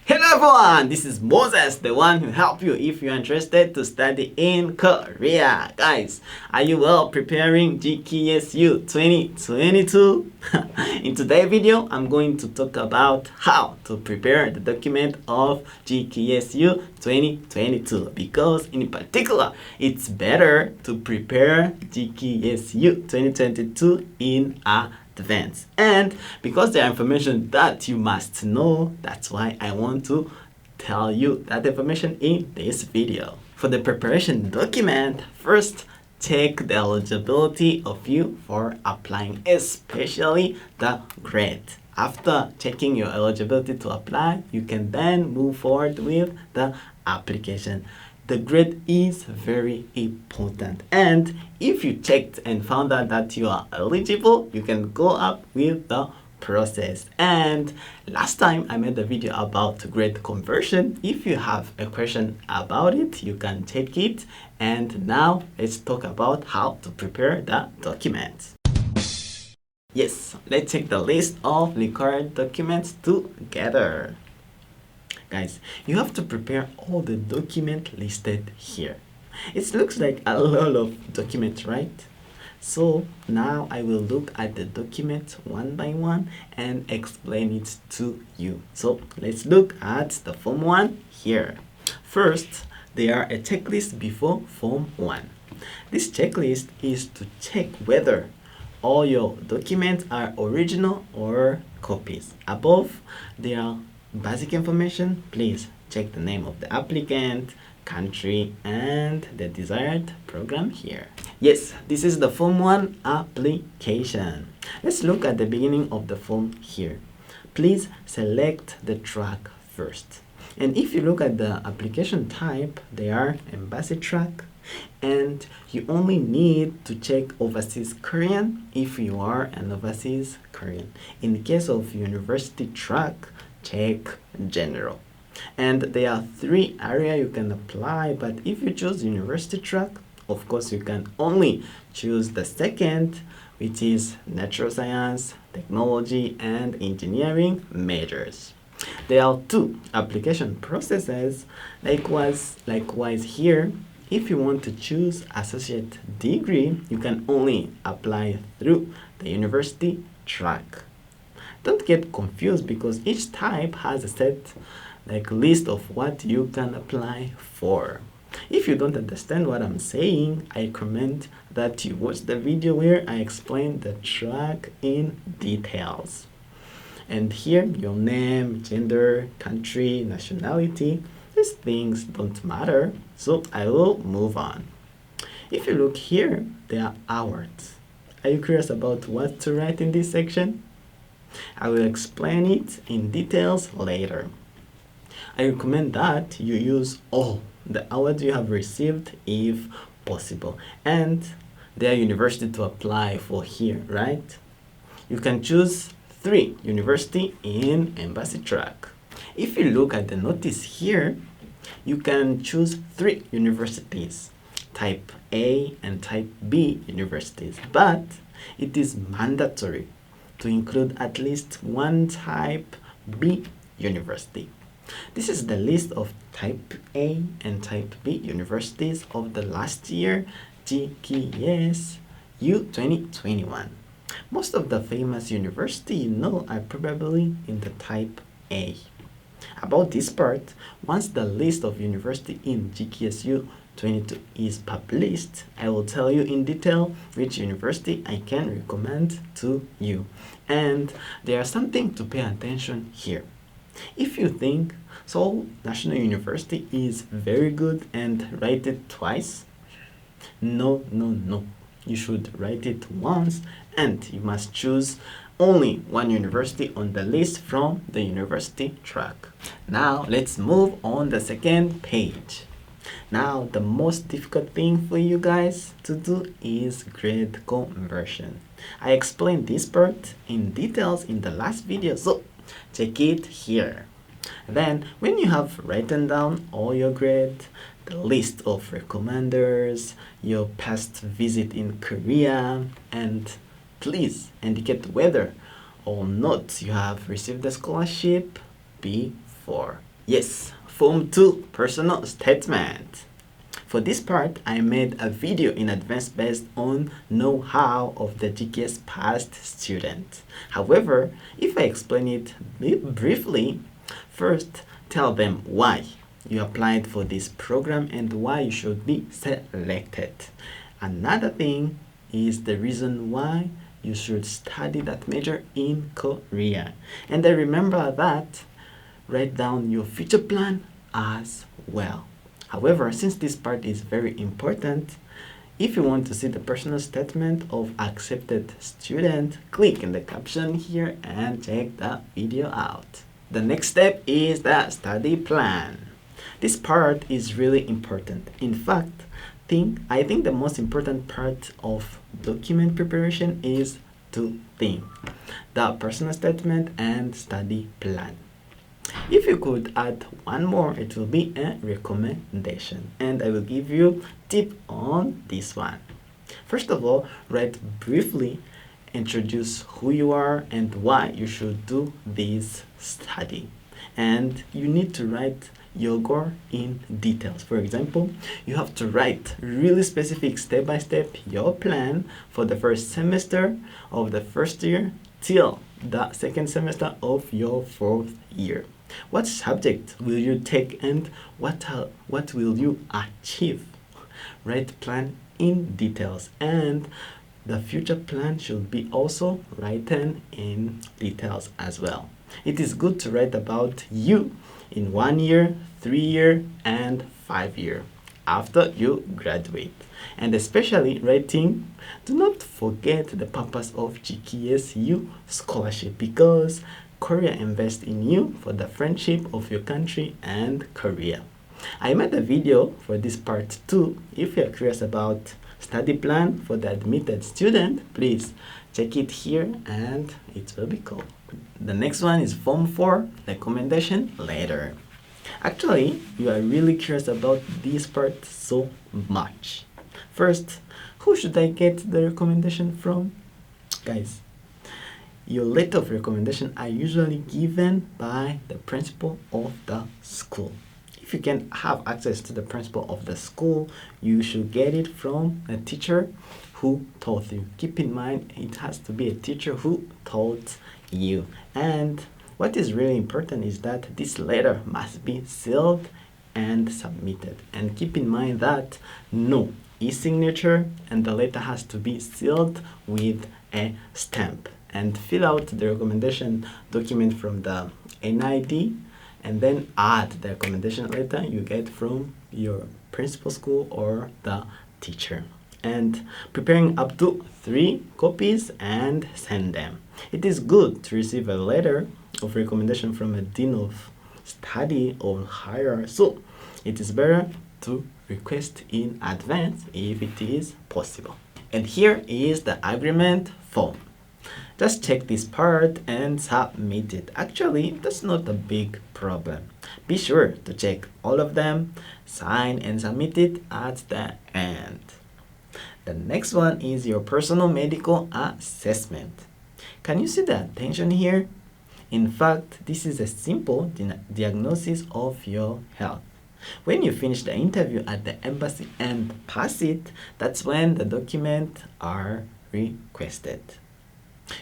Hello everyone, this is Moses, the one who help you if you're interested to study in Korea. Guys, are you well preparing GKSU 2022? In today's video, I'm going to talk about how to prepare the document of GKSU 2022 because in particular, it's better to prepare GKSU 2022 in advance, and because there are information that you must know, that's why I want to tell you that information in this video. For the preparation document, first check the eligibility of you for applying, especially the grade. After checking your eligibility to apply, you can then move forward with the application. The grade is very important, and if you checked and found out that you are eligible, you can go up with the process. And last time I made a video about grade conversion. If you have a question about it, you can take it. And now let's talk about how to prepare the document. Yes, let's take the list of required documents together. Guys, you have to prepare all the documents listed here. It looks like a lot of documents, right? So now I will look at the document one by one and explain it to you. So let's look at the Form 1 here. First, there are a checklist before Form 1. This checklist is to check whether all your documents are original or copies. Above, there are basic information. Please check the name of the applicant, country, and the desired program here. Yes, this is the Form 1 application. Let's look at the beginning of the form here. Please select the track first. And if you look at the application type, they are embassy track, and you only need to check overseas Korean if you are an overseas Korean. In the case of university track, check general. And there are 3 areas you can apply, but if you choose university track, of course you can only choose the second, which is natural science, technology, and engineering majors. There are 2 application processes. Likewise here, if you want to choose associate degree, you can only apply through the university track. Don't get confused because each type has a set list of what you can apply for. If you don't understand what I'm saying, I recommend that you watch the video where I explain the track in details. And here, your name, gender, country, nationality, these things don't matter, so I will move on. If you look here, there are awards. Are you curious about what to write in this section? I will explain it in details later. I recommend that you use all the awards you have received if possible. And there are universities to apply for here, right? You can choose 3 universities in embassy track. If you look at the notice here, you can choose 3 universities, type A and type B universities, but it is mandatory to include at least 1 type B university. This is the list of type A and type B universities of the last year GKSU 2021. Most of the famous universities you know are probably in the type A. About this part, once the list of university in GKSU 22 is published, I will tell you in detail which university I can recommend to you. And there's something to pay attention here. If you think Seoul National University is very good and write it twice, no. You should write it once, and you must choose only 1 university on the list from the university track. Now let's move on the second page. Now the most difficult thing for you guys to do is grade conversion. I explained this part in details in the last video, so check it here. Then when you have written down all your grade, the list of recommenders, your past visit in Korea, and please indicate whether or not you have received the scholarship before. Yes, Form 2 Personal Statement. For this part, I made a video in advance based on know-how of the GKS past student. However, if I explain it briefly, first tell them why you applied for this program and why you should be selected. Another thing is the reason why you should study that major in Korea. And I remember that write down your future plan as well. However, since this part is very important, if you want to see the personal statement of accepted student, click in the caption here and check the video out. The next step is the study plan. This part is really important. In fact, I think the most important part of document preparation is two things: the personal statement and study plan. If you could add one more, it will be a recommendation, and I will give you tip on this one. First of all, write briefly, introduce who you are and why you should do this study. And you need to write your goal in details. For example, you have to write really specific step by step your plan for the first semester of the first year till the second semester of your fourth year. What subject will you take and what will you achieve? Write plan in details, and the future plan should be also written in details as well. It is good to write about you in 1 year, 3 year, and 5 year after you graduate. And especially writing, do not forget the purpose of GKSU scholarship, because Korea invests in you for the friendship of your country and Korea. I made a video for this part too. If you're curious about study plan for the admitted student, please check it here and it will be cool. The next one is Form 4 recommendation letter. Actually, you are really curious about this part so much. First, who should I get the recommendation from? Guys, your letter of recommendation are usually given by the principal of the school. If you can have access to the principal of the school, you should get it from a teacher who taught you. Keep in mind, it has to be a teacher who taught you. And what is really important is that this letter must be sealed and submitted. And keep in mind that no e-signature, and the letter has to be sealed with a stamp. And fill out the recommendation document from the NID, and then add the recommendation letter you get from your principal school or the teacher. And preparing up to 3 copies and send them. It is good to receive a letter of recommendation from a dean of study or higher, so it is better to request in advance if it is possible. And here is the agreement form. Just check this part and submit it. Actually, that's not a big problem. Be sure to check all of them, sign and submit it at the end. The next one is your personal medical assessment. Can you see the attention here? In fact, this is a simple diagnosis of your health. When you finish the interview at the embassy and pass it, that's when the documents are requested.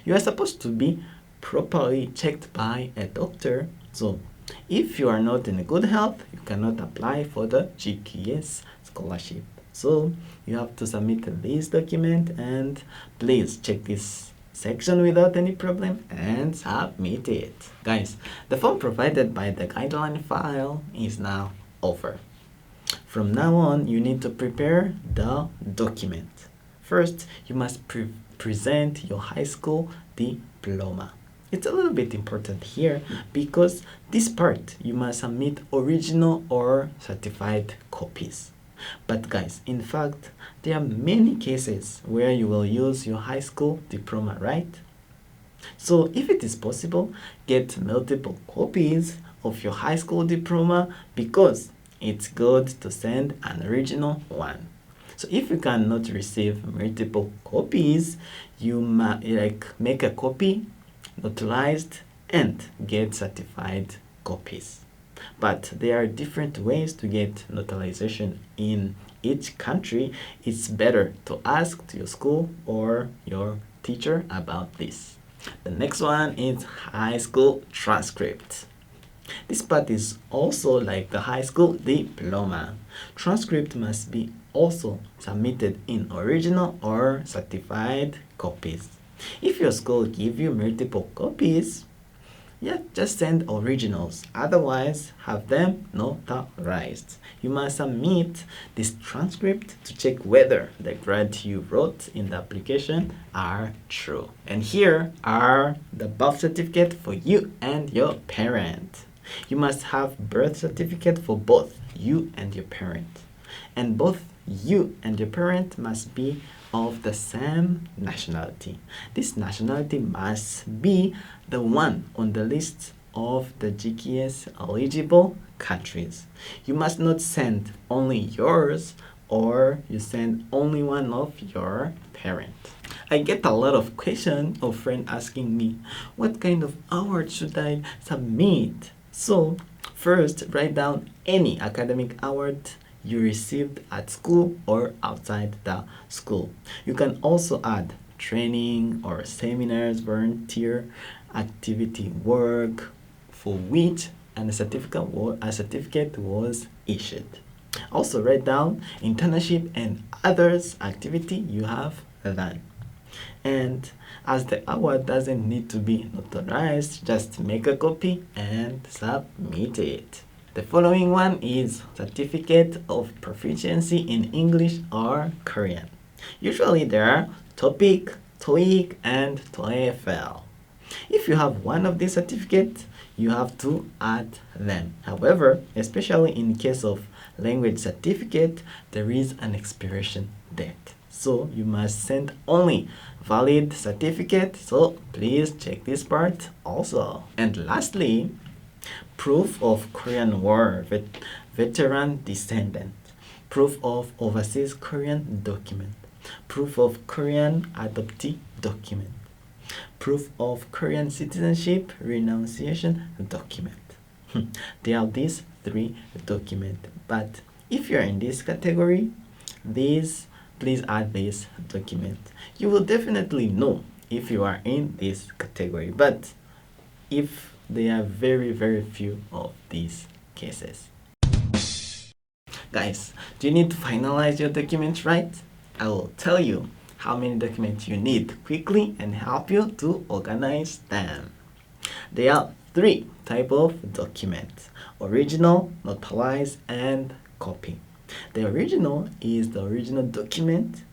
You are supposed to be properly checked by a doctor, so if you are not in good health, you cannot apply for the GKS scholarship. So you have to submit this document, and please check this section without any problem and submit it. Guys, the form provided by the guideline file is now over. From now on, you need to prepare the document. First, you must present your high school diploma. It's a little bit important here because this part you must submit original or certified copies. But guys, in fact, there are many cases where you will use your high school diploma, right? So if it is possible, get multiple copies of your high school diploma, because it's good to send an original one. So if you cannot receive multiple copies, you make a copy, notarized, and get certified copies. But there are different ways to get notarization in each country. It's better to ask to your school or your teacher about this. The next one is high school transcript. This part is also like the high school diploma. Transcript must be also submitted in original or certified copies. If your school give you multiple copies, yeah, just send originals. Otherwise, have them notarized. You must submit this transcript to check whether the grade you wrote in the application are true. And here are the birth certificate for you and your parent. You must have birth certificate for both you and your parent. And both you and your parent must be of the same nationality. This nationality must be the one on the list of the GKS eligible countries. You must not send only yours, or you send only one of your parents. I get a lot of questions of friends asking me, what kind of award should I submit? So first, write down any academic award you received at school or outside the school. You can also add training or seminars, volunteer activity work for which a certificate was issued. Also write down internship and others activity you have done. And as the award doesn't need to be notarized, just make a copy and submit it. The following one is Certificate of Proficiency in English or Korean. Usually there are TOPIK, TOEIC, and TOEFL. If you have one of these certificates, you have to add them. However, especially in case of language certificate, there is an expiration date. So you must send only valid certificate. So please check this part also. And lastly, proof of Korean War veteran descendant, proof of overseas Korean document, proof of Korean adoptee document, proof of Korean citizenship renunciation document. There are these 3 documents, but if you're in this category, please add this document. You will definitely know if you are in this category, but if there are very few of these cases. Guys, do you need to finalize your documents right? I will tell you how many documents you need quickly and help you to organize them. There are 3 types of documents: original, notarized, and copy. The original is the original document,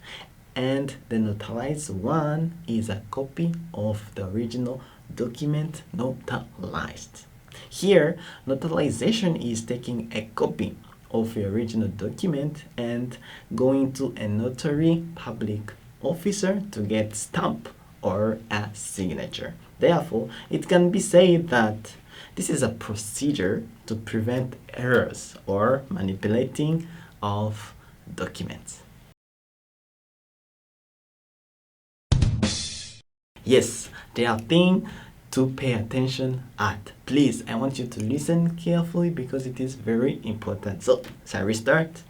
and the notarized one is a copy of the original document notarized. Here, notarization is taking a copy of your original document and going to a notary public officer to get stamp or a signature. Therefore, it can be said that this is a procedure to prevent errors or manipulating of documents. Yes, there are things to pay attention at. Please, I want you to listen carefully because it is very important. So, shall we start?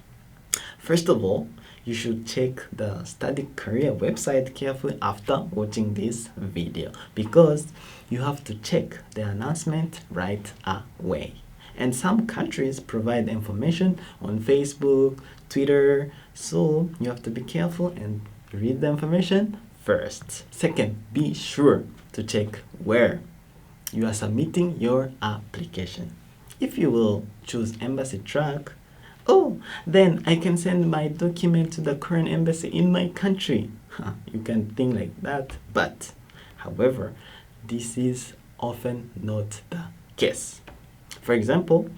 First of all, you should check the Study Korea website carefully after watching this video, because you have to check the announcement right away. And some countries provide information on Facebook, Twitter, so you have to be careful and read the information first. Second, be sure to check where you are submitting your application. If you will choose embassy track, oh, then I can send my document to the Korean embassy in my country. You can think like that, but however, this is often not the case. For example,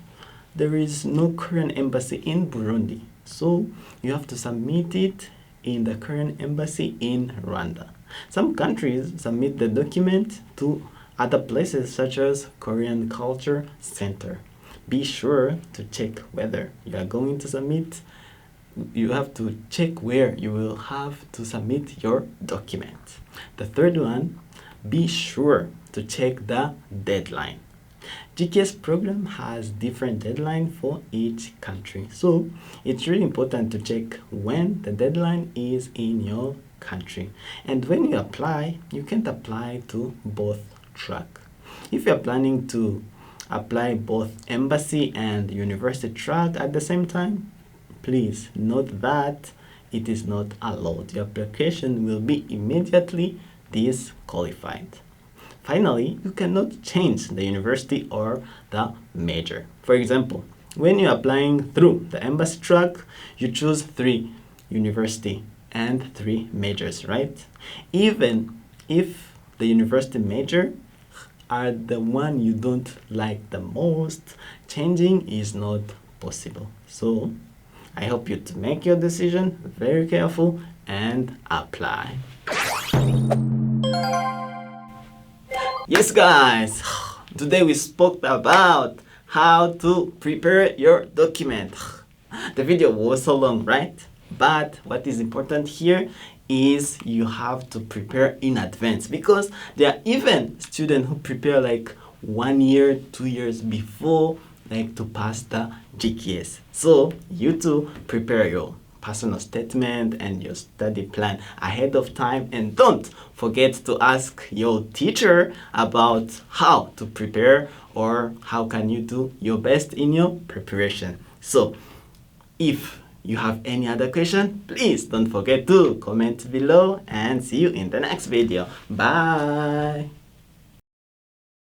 there is no Korean embassy in Burundi, so you have to submit it in the Korean embassy in Rwanda. Some countries submit the document to other places such as Korean Culture Center. Be sure to check whether you are going to submit. You have to check where you will have to submit your document. The third one, be sure to check the deadline. GKS program has different deadline for each country. So it's really important to check when the deadline is in your country. And when you apply, you can't apply to both track. If you're planning to apply both embassy and university track at the same time, please note that it is not allowed. Your application will be immediately disqualified. Finally, you cannot change the university or the major. For example, when you're applying through the embassy track, you choose 3 university and 3 majors, right? Even if the university major are the one you don't like the most, changing is not possible. So I hope you to make your decision very careful and apply. Yes guys, today we spoke about how to prepare your document. The video was so long, right? But what is important here is you have to prepare in advance, because there are even students who prepare like 1 year, 2 years before, like to pass the GKS. So you too prepare your personal statement and your study plan ahead of time, and don't forget to ask your teacher about how to prepare or how can you do your best in your preparation. So if you have any other question, please don't forget to comment below, and see you in the next video. Bye.